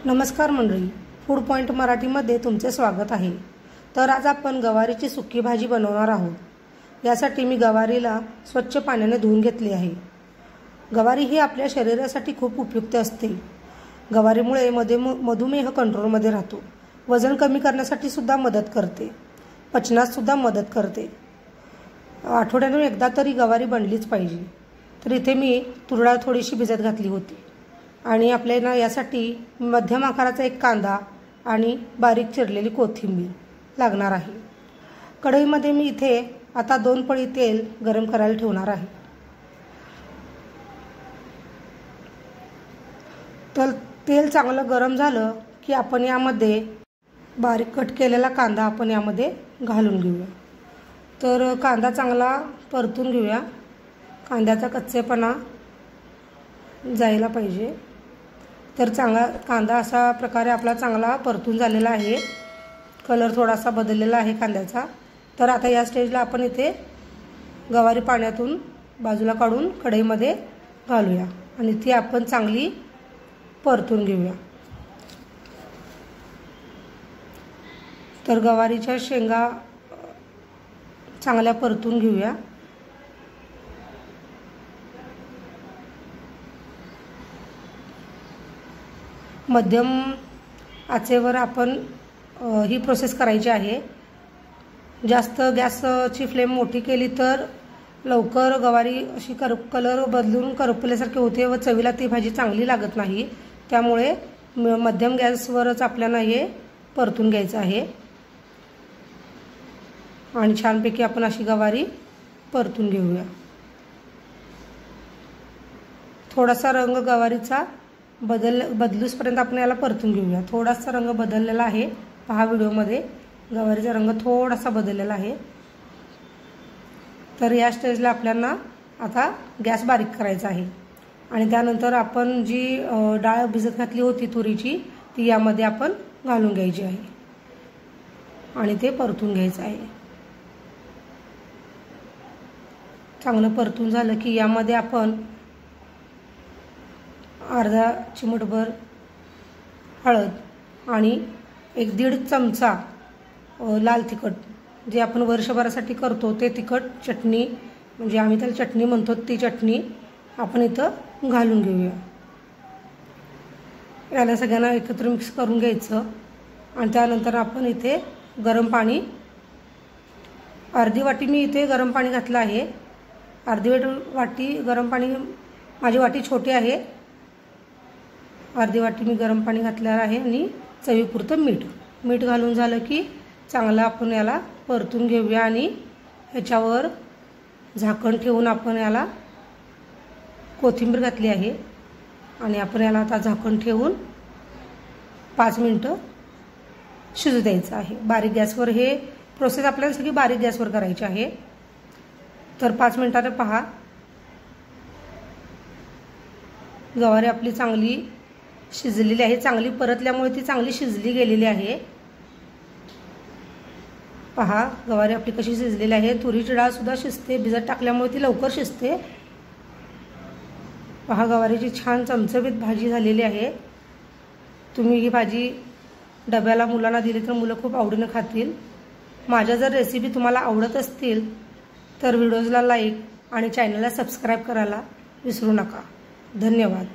नमस्कार मंडळी, food point मराठीमध्ये तुमचे स्वागत आहे। तर आज आपण गवारीची सुकी भाजी बनवणार आहोत। यासाठी मी गवारीला स्वच्छ पाण्याने धुवून घेतली आहे। गवारी ही आपल्या शरीरासाठी खूप उपयुक्त असते। गवारीमुळे मधुमेह कंट्रोलमध्ये राहतो, वजन कमी करण्यासाठी सुद्धा मदत करते, पचनास सुद्धा मदत करते। आठवड्यातून एकदा तरी गवारी बनलीच पाहिजे। तर इथे मी तूर डाळ थोडीशी भिजत घातली होती आणि आपल्याला यासाठी मध्यम आकाराचा एक कांदा आणि बारीक चिरलेली कोथिंबीर लागणार आहे। कढईमध्ये मी इथे आता 2 पळी तेल गरम करायला ठेवणार आहे। तर तेल चांगलं गरम झालं की आपण यामध्ये बारीक कट केलेला कांदा आपण यामध्ये घालून घेऊया। तर कांदा चांगला परतून घेऊया, कांद्याचा कच्चेपणा जायला पाहिजे। तर चांगला कांदा अशा प्रकारे आपला चांगला परतून झालेला आहे, कलर थोडासा बदललेला आहे कांद्याचा। तर आता या स्टेजला आपण इथे गवारी पाण्यातून बाजूला काढून कढईमध्ये घालूया आणि ती आपण चांगली परतून घेऊया। तर गवारीच्या शेंगा चांगल्या परतून घेऊया। मध्यम आचेवर आपण ही प्रोसेस करायची आहे। जास्त गॅसची फ्लेम मोठी केली तर लवकर गवारी अशी कलर बदलून करपल्यासारखी होते व चवीला ती भाजी चांगली लागत नाही। त्यामुळे मध्यम गॅसवरच आपल्याला हे परतून घ्यायचं आहे आणि छानपैकी आपण अशी गवारी परतून घेऊया। थोडासा रंग गवारीचा बदलूसपर्यंत आपण याला परतून घेऊया। थोडासा रंग बदललेला आहे, पहा व्हिडिओमध्ये गवारीचा रंग थोडासा बदललेला आहे। तर या स्टेजला आपल्याला आता गॅस बारीक करायचा आहे आणि त्यानंतर आपण जी डाळ भिजत घातली होती तुरीची ती यामध्ये आपण घालून घ्यायची आहे आणि ते परतून घ्यायचं आहे। चांगलं परतून झालं की यामध्ये आपण अर्धा चिमूटभर हळद आणि 1-1.5 चमचा लाल तिखट जे आपण वर्षभरासाठी करतो ते तिखट चटणी, म्हणजे आम्ही त्याला चटणी म्हणतो, ती चटणी आपण इथं घालून घेऊया। याला सगळ्यांना एकत्र मिक्स करून घ्यायचं आणि त्यानंतर आपण इथे गरम पाणी अर्धी वाटी मी इथे गरम पाणी घातलं आहे। अर्धी वाटी गरम पाणी, माझी वाटी छोटी आहे, अर्धी वाटी मी गरम पाणी घातलेलं आहे आणि चवीपुरतं मीठ घालून झालं की चांगलं आपण याला परतून घेऊया आणि ह्याच्यावर झाकण ठेवून आपण याला कोथिंबीर घातली आहे आणि आपण याला आता झाकण ठेवून 5 मिनिटं शिजू द्यायचं आहे बारीक गॅसवर। हे प्रोसेस आपल्याला सगळी बारीक गॅसवर करायची आहे। तर 5 मिनिटांनी पहा गवारी आपली चांगली शिजलेली आहे, चांगली परतल्यामुळे ती चांगली शिजली गेलेली आहे। पहा गवारी आपली कशी शिजलेली आहे। तुरीची डाळ सुद्धा शिजते, भिजत टाकल्यामुळे ती लवकर शिजते। पहा गवारीची छान चमचमीत भाजी झालेली आहे। तुम्ही ही भाजी डब्याला मुलांना दिली तर मुलं खूप आवडीने खातील। माझ्या जर रेसिपी तुम्हाला आवडत असतील तर व्हिडिओजला लाईक आणि चॅनलला सबस्क्राईब करायला विसरू नका। धन्यवाद।